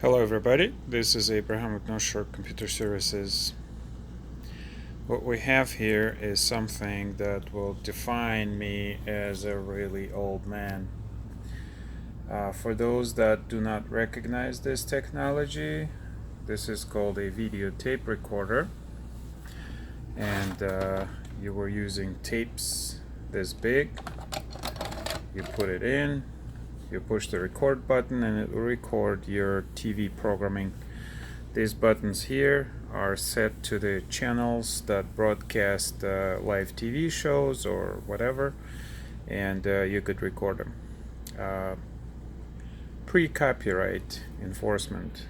Hello everybody, this is Abraham with North Shore Computer Services. What we have here is something that will define me as a really old man. For those that do not recognize this technology, this is called a videotape recorder, and you were using tapes this big. You put it in, you push the record button, and it will record your TV programming. These buttons here are set to the channels that broadcast live TV shows or whatever, and you could record them. Pre-copyright enforcement,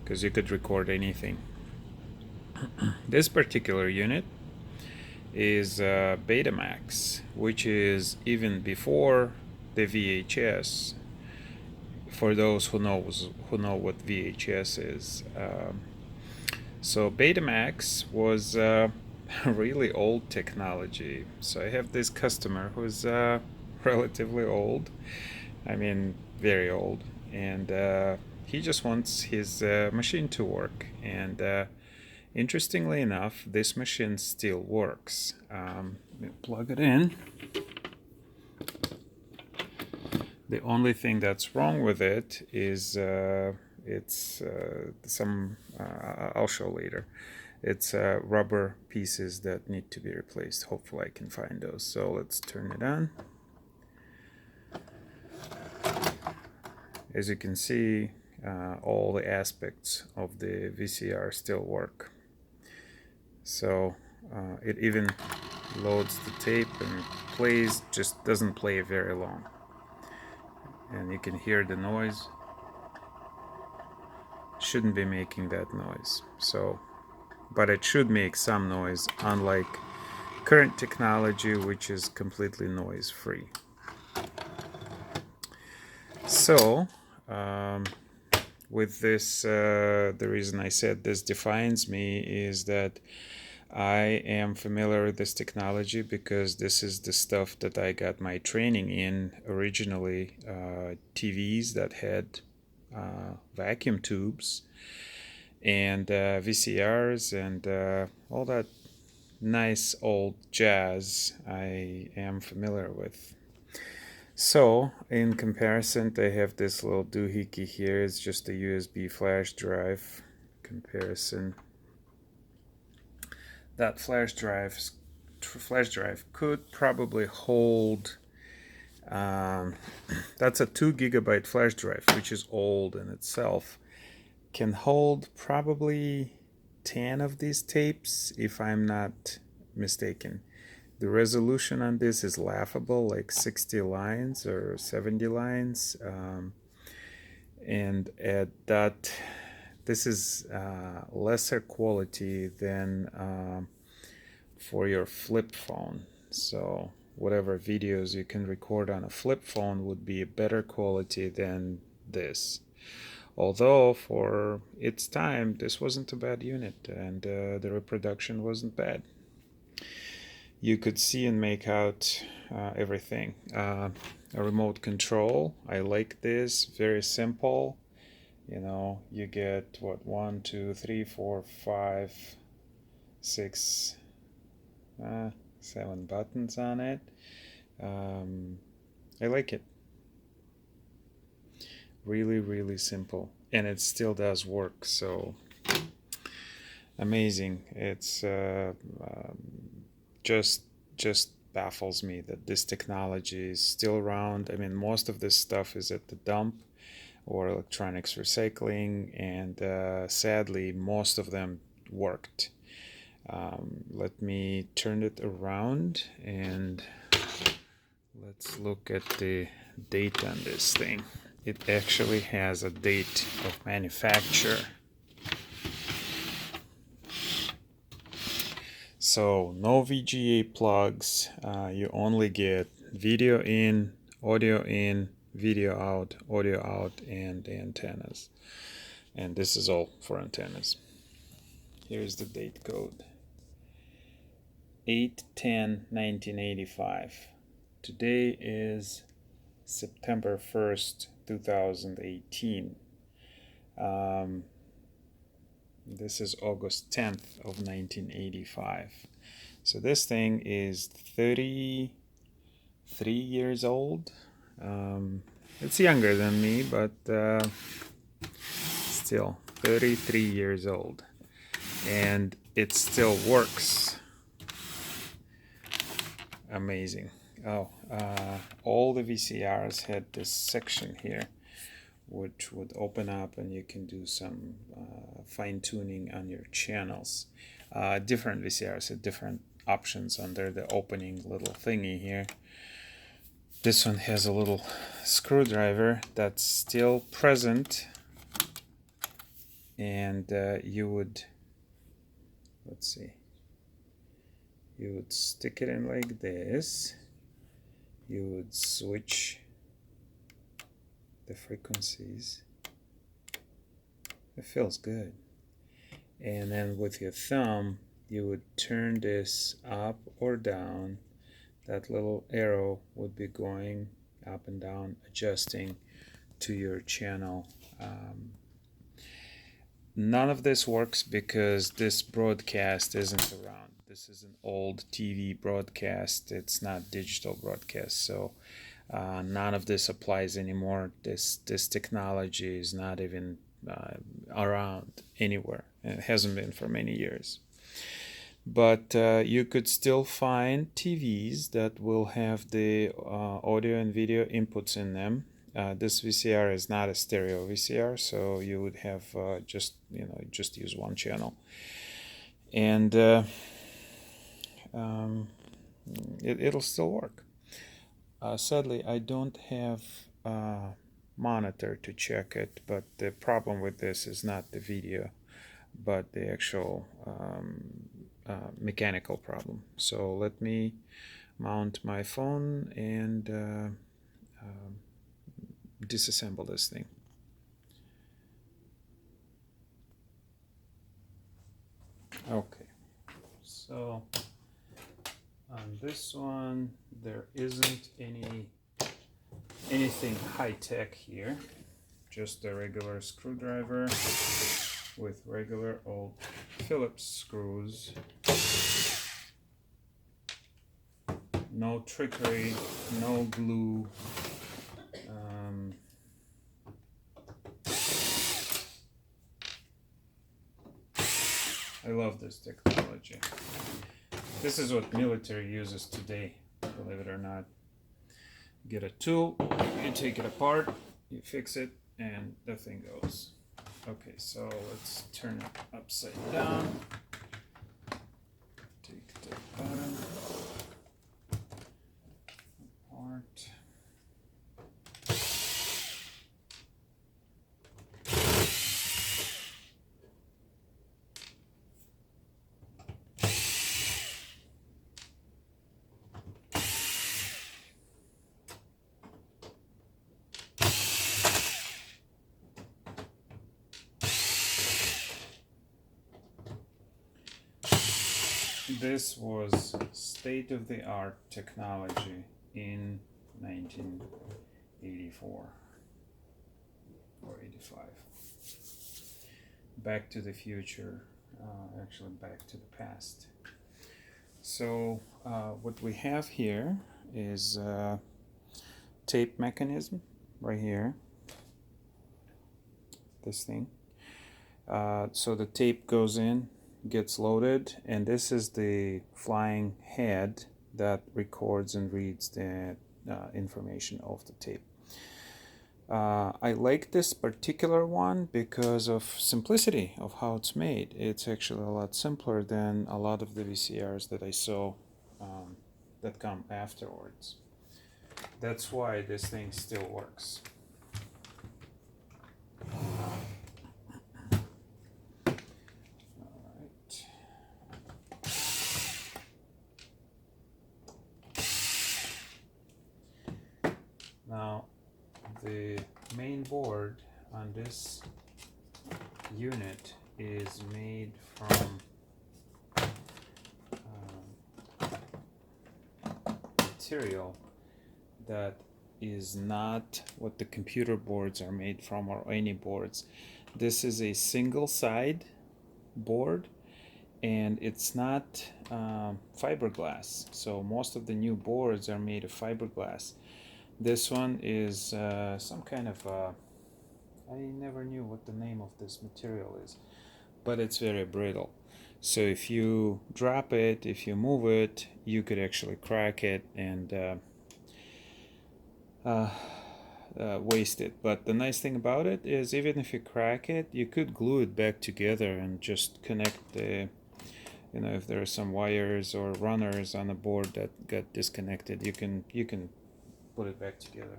because you could record anything. This particular unit is Betamax, which is even before the VHS. For those who know what VHS is, so Betamax was really old technology. So I have this customer who's relatively old. I mean, very old, and he just wants his machine to work. And interestingly enough, this machine still works. Let me plug it in. The only thing that's wrong with it is it's some I'll show later. It's rubber pieces that need to be replaced. Hopefully I can find those. So let's turn it on. As you can see, all the aspects of the VCR still work. So it even loads the tape and plays, just doesn't play very long. And you can hear the noise. Shouldn't be making that noise. So, but it should make some noise, unlike current technology, which is completely noise free. So with this, the reason I said this defines me is that I am familiar with this technology because this is the stuff that I got my training in originally. TVs that had vacuum tubes and VCRs and all that nice old jazz I am familiar with. So in comparison, I have this little doohickey here. It's just a USB flash drive comparison. That flash drive could probably hold that's a 2 gigabyte flash drive, which is old in itself. Can hold probably 10 of these tapes, if I'm not mistaken. The resolution on this is laughable, like 60 lines or 70 lines, and at that, this is lesser quality than for your flip phone. So whatever videos you can record on a flip phone would be a better quality than this. Although for its time, this wasn't a bad unit, and the reproduction wasn't bad. You could see and make out everything. A remote control, I like this, very simple. You know, you get what, 1, 2, 3, 4, 5, 6, 7 buttons on it. I like it. Really, really simple, and it still does work. So amazing. It's just baffles me that this technology is still around. I mean, most of this stuff is at the dump or electronics recycling, and sadly, most of them worked. Let me turn it around and let's look at the date on this thing. It actually has a date of manufacture. So no VGA plugs, you only get video in, video out, audio out, and the antennas. And this is all for antennas. Here's the date code. 8/10/1985. Today is September 1st, 2018. This is August 10th of 1985. So this thing is 33 years old. It's younger than me, but still 33 years old. And it still works. Amazing. Oh, all the VCRs had this section here which would open up and you can do some fine-tuning on your channels. Different VCRs had different options under the opening little thingy here. This one has a little screwdriver that's still present, and you would, let's see, you would stick it in like this, you would switch the frequencies. It feels good. And then with your thumb you would turn this up or down. That little arrow would be going up and down, adjusting to your channel. None of this works because this broadcast isn't around. This is an old TV broadcast. It's not digital broadcast, so none of this applies anymore. This technology is not even around anywhere. It hasn't been for many years. But you could still find TVs that will have the audio and video inputs in them. This VCR is not a stereo VCR, so you would have just use one channel, and it'll still work. Sadly, I don't have a monitor to check it, but the problem with this is not the video, but the actual mechanical problem. So let me mount my phone and disassemble this thing. Okay, so on this one there isn't anything high-tech here, just a regular screwdriver with regular old Phillips screws. No trickery, no glue. I love this technology. This is what military uses today, believe it or not. You get a tool, you take it apart, you fix it, and the thing goes. Okay, so let's turn it upside down. Take the bottom apart. This was state-of-the-art technology in 1984 or 85. Back to the future, actually back to the past. So what we have here is a tape mechanism right here, this thing. So the tape goes in, gets loaded, and this is the flying head that records and reads the information off the tape. I like this particular one because of simplicity of how it's made. It's actually a lot simpler than a lot of the VCRs that I saw that come afterwards. That's why this thing still works. Now, the main board on this unit is made from material that is not what the computer boards are made from, or any boards. This is a single side board, and it's not fiberglass. So most of the new boards are made of fiberglass. This one is some kind of I never knew what the name of this material is, but it's very brittle. So if you drop it, if you move it, you could actually crack it and waste it. But the nice thing about it is, even if you crack it, you could glue it back together and just connect the, you know, if there are some wires or runners on the board that got disconnected, you can put it back together.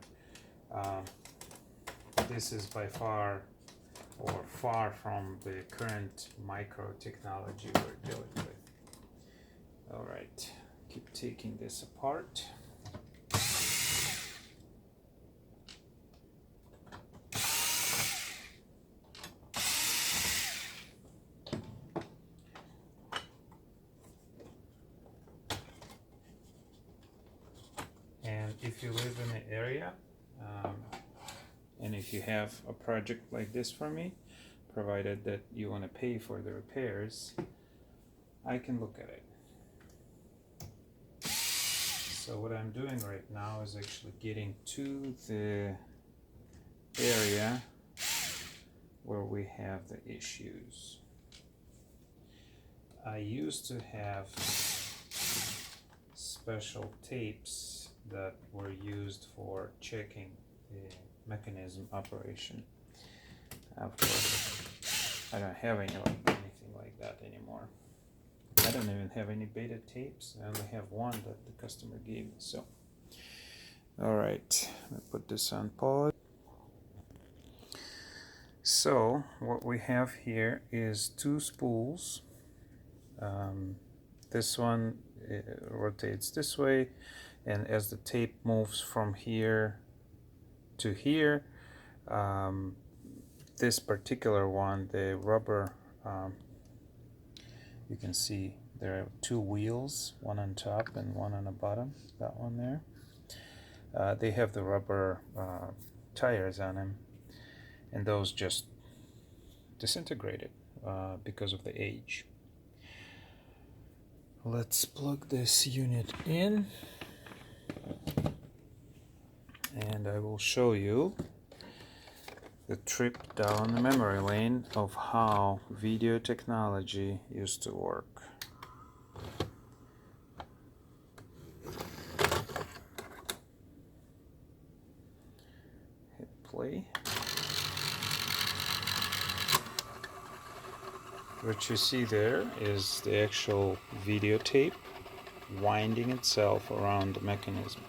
This is by far from the current micro technology we're dealing with. All right, keep taking this apart. And if you live in the area, and if you have a project like this for me, provided that you want to pay for the repairs, I can look at it. So what I'm doing right now is actually getting to the area where we have the issues. I used to have special tapes that were used for checking the mechanism operation. Of course, I don't have anything like that anymore. I don't even have any beta tapes. I only have one that the customer gave me. So, all right, let me put this on pause. So what we have here is two spools. This one rotates this way, and as the tape moves from here to here, this particular one, the rubber, you can see there are two wheels, one on top and one on the bottom, that one there. They have the rubber tires on them, and those just disintegrated because of the age. Let's plug this unit in, and I will show you the trip down the memory lane of how video technology used to work. Hit play. What you see there is the actual videotape winding itself around the mechanism.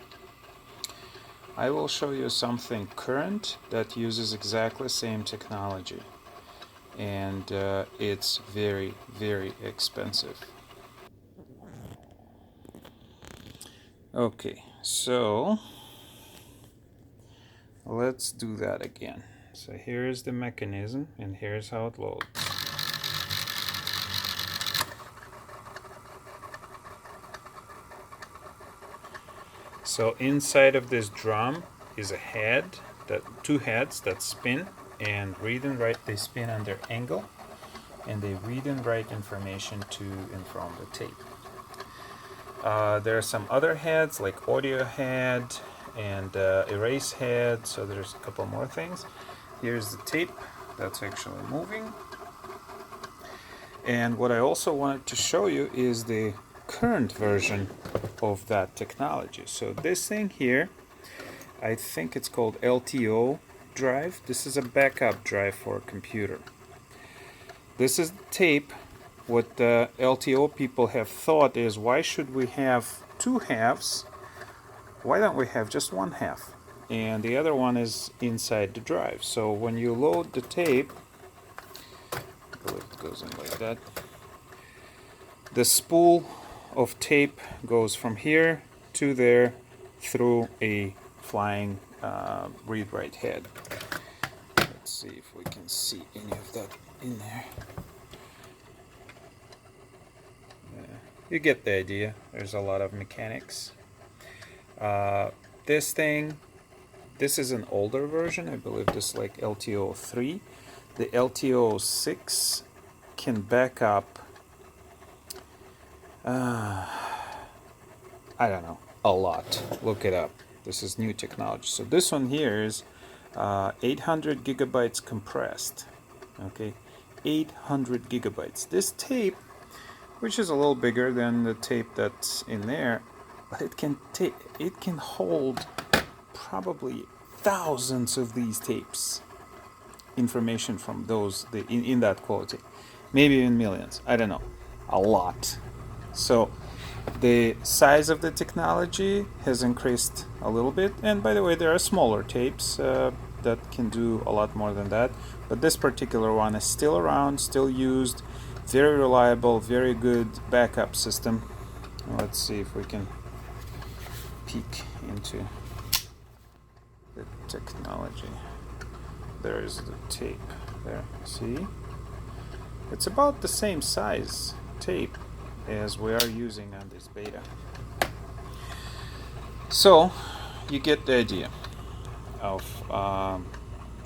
I will show you something current that uses exactly the same technology, and it's very, very expensive. Okay, so let's do that again. So here's the mechanism, and here's how it loads. So inside of this drum is a head, two heads that spin and read and write. They spin on their angle, and they read and write information to and from the tape. There are some other heads like audio head and erase head, so there's a couple more things. Here's the tape that's actually moving. And what I also wanted to show you is the current version of that technology. So this thing here, I think it's called LTO drive. This is a backup drive for a computer. This is the tape. What the LTO people have thought is, why should we have two halves? Why don't we have just one half? And the other one is inside the drive. So when you load the tape, I believe it goes in like that. The spool of tape goes from here to there through a flying read-write head. Let's see if we can see any of that in there. You get the idea. There's a lot of mechanics. This is an older version. I believe this is like LTO 3. The LTO6 can back up, I don't know, a lot. Look it up. This is new technology. So this one here is 800 gigabytes compressed. Okay, 800 gigabytes. This tape, which is a little bigger than the tape that's in there, but it can hold probably thousands of these tapes. Information from those in that quality, maybe even millions. I don't know, a lot. So the size of the technology has increased a little bit. And by the way, there are smaller tapes that can do a lot more than that. But this particular one is still around, still used, very reliable, very good backup system. Let's see if we can peek into the technology. There is the tape there. See? It's about the same size tape as we are using on this beta. So you get the idea of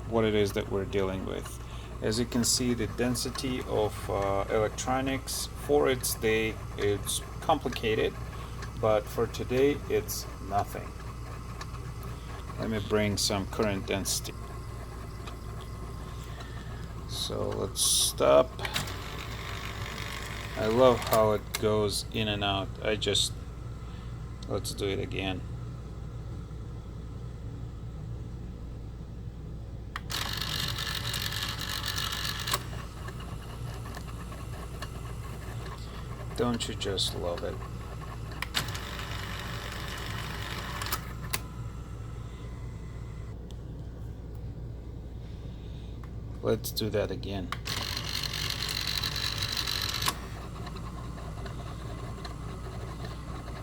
what it is that we're dealing with. As you can see, the density of electronics for its day, it's complicated, but for today it's nothing. Let me bring some current density. So let's stop. I love how it goes in and out. Let's do it again. Don't you just love it? Let's do that again.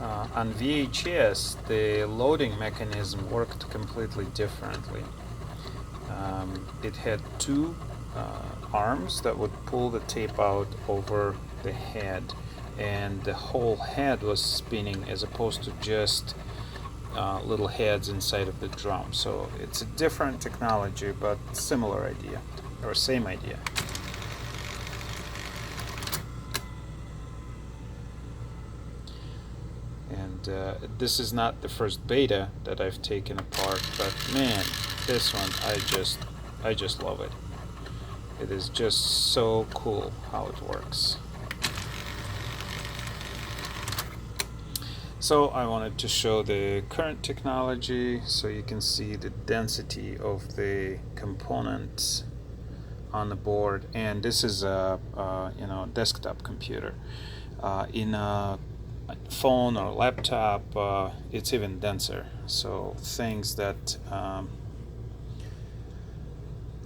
On VHS, the loading mechanism worked completely differently. It had two arms that would pull the tape out over the head, and the whole head was spinning as opposed to just little heads inside of the drum. So it's a different technology, but similar idea, or same idea. And this is not the first beta that I've taken apart, but man, this one, I just love it. It is just so cool how it works. So I wanted to show the current technology so you can see the density of the components on the board. And this is a desktop computer. In a phone or laptop, it's even denser. So things that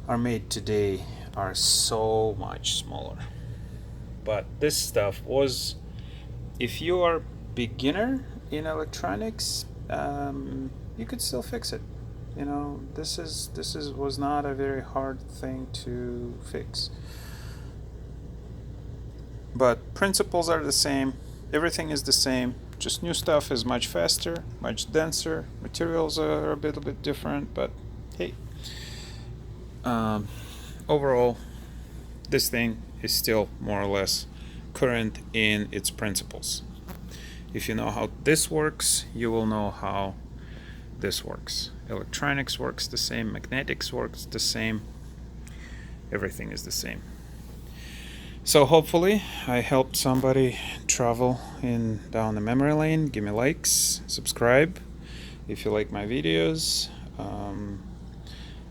are made today are so much smaller. But this stuff was, if you are beginner in electronics, you could still fix it. You know, this was not a very hard thing to fix. But principles are the same. Everything is the same. Just new stuff is much faster, much denser. Materials are a little bit different, but hey. Overall, this thing is still more or less current in its principles. If you know how this works, you will know how this works. Electronics works the same, magnetics works the same, everything is the same. So hopefully I helped somebody travel down the memory lane. Give me likes, subscribe if you like my videos.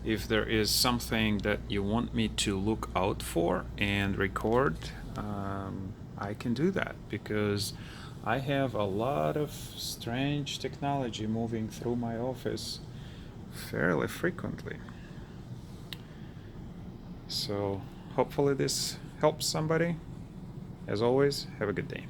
If there is something that you want me to look out for and record, I can do that, because I have a lot of strange technology moving through my office fairly frequently. So hopefully this helps somebody. As always, have a good day.